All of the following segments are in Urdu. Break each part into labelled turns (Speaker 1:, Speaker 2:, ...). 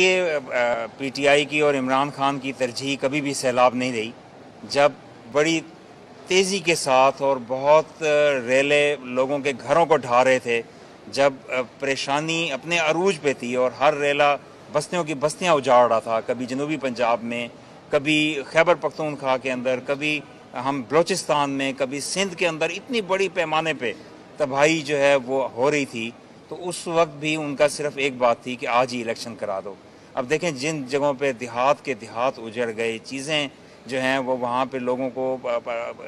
Speaker 1: یہ پی ٹی آئی کی اور عمران خان کی ترجیح کبھی بھی سیلاب نہیں رہی. جب بڑی تیزی کے ساتھ اور بہت ریلے لوگوں کے گھروں کو ڈھا رہے تھے، جب پریشانی اپنے عروج پہ تھی اور ہر ریلا بستیوں کی بستیاں اجاڑ رہا تھا، کبھی جنوبی پنجاب میں، کبھی خیبر پختونخوا کے اندر، کبھی ہم بلوچستان میں، کبھی سندھ کے اندر، اتنی بڑی پیمانے پہ تباہی جو ہے وہ ہو رہی تھی، تو اس وقت بھی ان کا صرف ایک بات تھی کہ آج ہی الیکشن کرا دو. اب دیکھیں جن جگہوں پہ دیہات کے دیہات اجڑ گئے، چیزیں جو ہیں وہ وہاں پہ لوگوں کو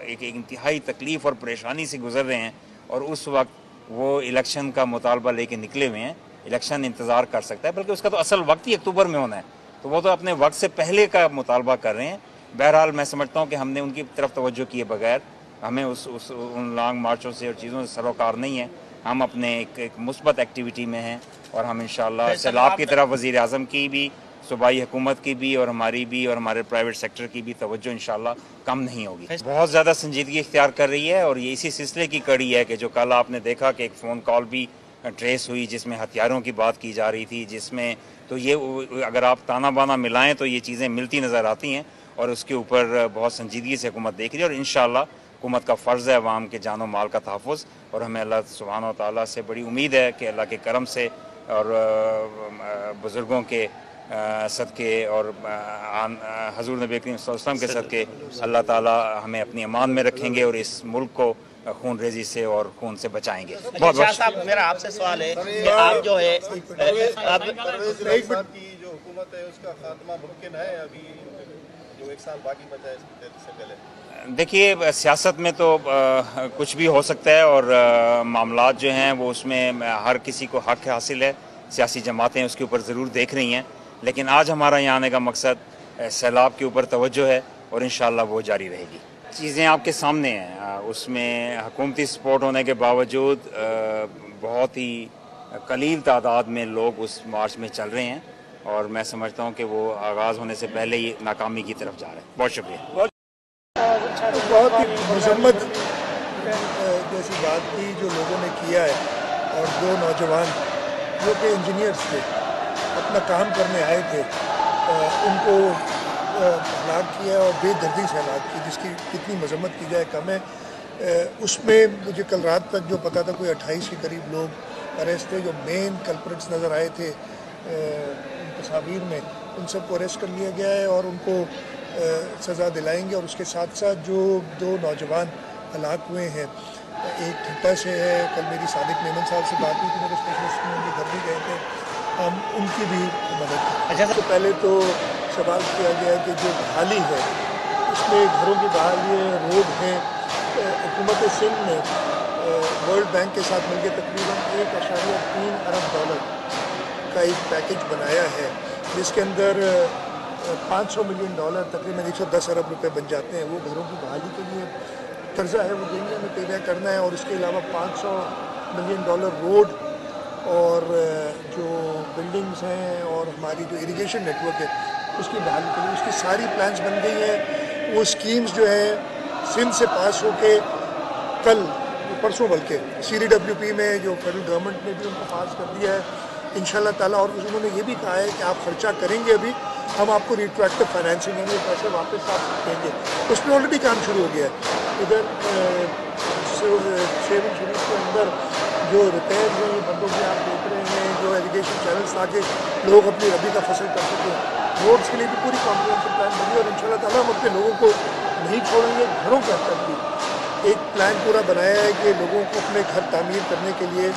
Speaker 1: ایک انتہائی تکلیف اور پریشانی سے گزر رہے ہیں، اور اس وقت وہ الیکشن کا مطالبہ لے کے نکلے ہوئے ہیں. الیکشن انتظار کر سکتا ہے، بلکہ اس کا تو اصل وقت ہی اکتوبر میں ہونا ہے، تو وہ تو اپنے وقت سے پہلے کا مطالبہ کر رہے ہیں. بہرحال میں سمجھتا ہوں کہ ہم نے ان کی طرف توجہ کیے بغیر ہمیں ان لانگ مارچوں سے اور چیزوں سے سروکار نہیں ہے. ہم اپنے ایک مثبت ایکٹیویٹی میں ہیں، اور ہم انشاءاللہ سیلاب کی طرف وزیر اعظم کی بھی، صوبائی حکومت کی بھی، اور ہماری بھی، اور ہمارے پرائیویٹ سیکٹر کی بھی توجہ انشاءاللہ کم نہیں ہوگی. بہت زیادہ سنجیدگی اختیار کر رہی ہے، اور یہ اسی سلسلے کی کڑی ہے کہ جو کل آپ نے دیکھا کہ ایک فون کال بھی ٹریس ہوئی جس میں ہتھیاروں کی بات کی جا رہی تھی، جس میں تو یہ اگر آپ تانا بانا ملائیں تو یہ چیزیں ملتی نظر آتی ہیں، اور اس کے اوپر بہت سنجیدگی سے حکومت دیکھ رہی ہے. اور انشاءاللہ حکومت کا فرض ہے عوام کے جان و مال کا تحفظ، اور ہمیں اللہ سبحانہ و تعالیٰ سے بڑی امید ہے کہ اللہ کے کرم سے اور بزرگوں کے صدقے اور حضور نبی کریم صلی اللہ علیہ وسلم کے صدقے اللہ تعالیٰ ہمیں اپنی امان میں رکھیں گے، اور اس ملک کو خون ریزی سے اور خون سے بچائیں گے. بہت
Speaker 2: شاہ صاحب، میرا آپ سے سوال ہے کہ آپ جو ہے
Speaker 3: ایک بات کی جو حکومت ہے اس کا خاتمہ ممکن ہے ابھی جو ایک سال باقی بچا ہے اس سے پہلے؟
Speaker 1: دیکھیے سیاست میں تو کچھ بھی ہو سکتا ہے، اور معاملات جو ہیں وہ اس میں ہر کسی کو حق حاصل ہے. سیاسی جماعتیں اس کے اوپر ضرور دیکھ رہی ہیں، لیکن آج ہمارا یہاں آنے کا مقصد سیلاب کے اوپر توجہ ہے، اور انشاءاللہ وہ جاری رہے گی. چیزیں آپ کے سامنے ہیں، اس میں حکومتی سپورٹ ہونے کے باوجود بہت ہی قلیل تعداد میں لوگ اس مارچ میں چل رہے ہیں، اور میں سمجھتا ہوں کہ وہ آغاز ہونے سے پہلے ہی ناکامی کی طرف جا رہے ہیں. بہت شکریہ.
Speaker 3: بہت ہی مذمت جیسی بات تھی جو لوگوں نے کیا ہے، اور دو نوجوان جو کہ انجینئرس تھے، اپنا کام کرنے آئے تھے، ان کو ہلاک کیا اور بے دردی سے ہلاک کی، جس کی کتنی مذمت کی جائے کم ہے. اس میں مجھے کل رات تک جو پتا تھا کوئی 28 کے قریب لوگ اریسٹ تھے، جو مین کلپریٹس نظر آئے تھے تصاویر میں، ان سب کو اریسٹ کر لیا گیا ہے اور ان کو سزا دلائیں گے. اور اس کے ساتھ ساتھ جو دو نوجوان ہلاک ہوئے ہیں، ایک ٹھٹا سے ہے، کل میری صادق میمن صاحب سے بات ہوئی تھی، میرے اسپیشلسٹ میں ان کے گھر بھی گئے تھے، ہم ان کی بھی مدد کی. سب سے پہلے تو سوال کیا گیا کہ جو بحالی ہے اس میں گھروں کی بحالی ہے، روڈ ہے. حکومت سندھ نے ورلڈ بینک کے ساتھ مل کے تقریباً $1.3 ارب کا ایک پیکج بنایا ہے، جس کے اندر $500 ملین تقریباً 110 ارب روپے بن جاتے ہیں. وہ گھروں کی بحالی کے لیے قرضہ ہے، وہ دنیا میں طے کرنا ہے، اور اس کے علاوہ $500 ملین روڈ اور جو بلڈنگز ہیں اور ہماری جو اریگیشن نیٹ ورک ہے اس کی بحالی کے لیے اس کی ساری پلانز بن گئی ہیں. وہ اسکیمز جو ہیں سندھ سے پاس ہو کے کل پرسوں بلکہ CDWP میں جو فیڈرل گورنمنٹ نے بھی ان کو پاس کر دیا ہے انشاءاللہ تعالیٰ. اور انہوں نے یہ بھی کہا ہے کہ آپ خرچہ کریں گے ابھی ہم آپ کو ریٹریکٹیو فائنینسنگ یعنی پیسے واپس آپ دیں گے. اس پہ آلریڈی کام شروع ہو گیا ہے. ادھر شیون شریف کے اندر جو ریپیئرز ہیں بندوں کی آپ دیکھ رہے ہیں، جو ایریگیشن چینلز تاکہ لوگ اپنی ربی کا فصل کر سکیں. روڈس کے لیے بھی پوری کمپریہنسو پلان بنی، اور انشاءاللہ تعالیٰ ہم اپنے لوگوں کو نہیں چھوڑیں گے. گھروں کا تک بھی ایک پلان پورا بنایا ہے کہ لوگوں کو اپنے گھر تعمیر کرنے کے لیے